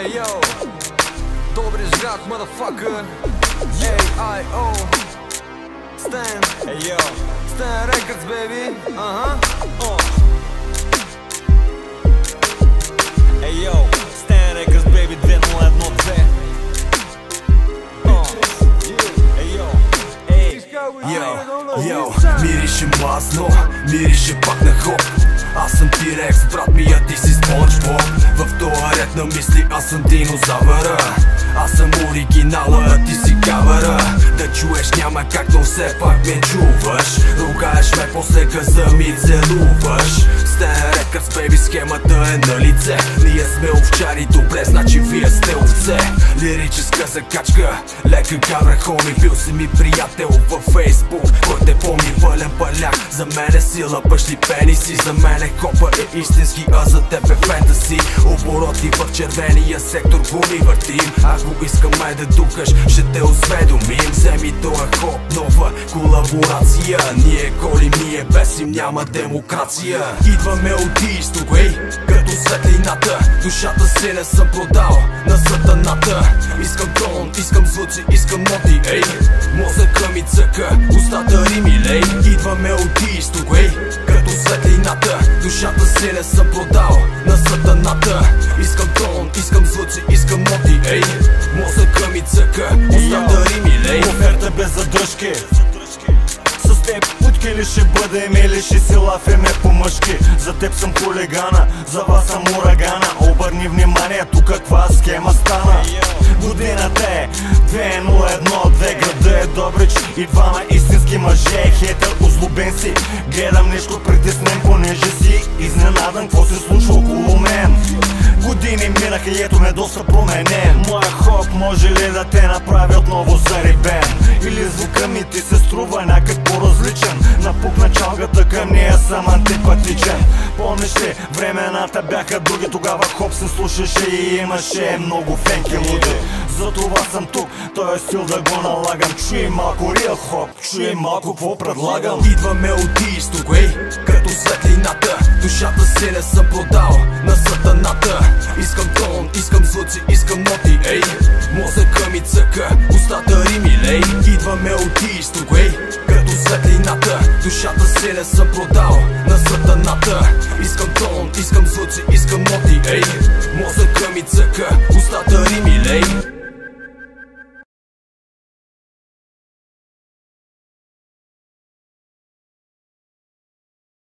Hey yo, добре живят, motherfucker. A.I.O. Stan, hey yo, Stan Records, baby. Hey yo, Stan Records, baby, 2012. Йо, мирише масло, мирише пак на хоп. Аз съм T-Rex, брат ми, а ти си SpongeBob. В тоя ред на мисли аз съм динозавъра. Аз съм оригинала, а ти си кавъра. Да чуеш няма как, но все пак ме чуваш. Ругаеш ме, после газа ми целуваш. Stan Records, baby, схемата е на лице. Ние сме овчари, добре, значи вие сте овце. Лирическа закачка, лека кавра, хоми. Бил си ми приятел във Facebook, кой те помни, пълен паляк. За мен е сила, пъшли пениси. За мен е хопа е истински, а за теб е фентаси. Обороти в червения сектор гуми въртим. Ако искаме да духаш, ще те осведомим. Вземи тоя хоп, нова колаборация. Ние голим, ние бесим, няма демокрация. Идваме от изток, ей, като светлината. Душата си не съм продал на сатаната. Искам тон, искам звуци, искам ноти, ей. Мозъка ми цъка, устата рими, лей. Идваме от изток, ей, като светлината. Душата си не съм продал на сатаната. Искам тон, искам звуци, искам ноти, ей. Мозъка ми цъка, устата рими, лей. Оферта без задръжки. С теб путки ли ще бъдем или ще се лафеме по-мъжки? За теб съм хулигана, за вас съм урагана. Обърни внимание, тук каква схема стана. Годината е 2012, града е Добрич и двама истински мъже. Хейтър, озлобен си, гледам нещо притеснен, понеже си изненадан какво се случва около мен. Години минаха и ето ме доста променен. Моя хоп може ли да те направи отново зарибен? Или звука ми ти се струва някак по-различен? Напукна чалгата, към нея съм антипатичен. Помниш ли, времената бяха други, тогава хоп се слушаше и имаше много фенки луди. Затова съм тук, този стил да го налагам. Чуй малко реал хоп, чуй малко какво предлагам. Идваме от изток, ей, като светлината. Душата си не съм продал на сатаната. Искам тон, искам звуци, искам ноти, ей. Мозъка ми цъка, устата рими, лей. Идваме от изток, ей, като светлината. Душата си не съм продал на сатаната. Искам тон, искам звуци, искам ноти, ей. Мозъка ми цъка, устата рими, лей.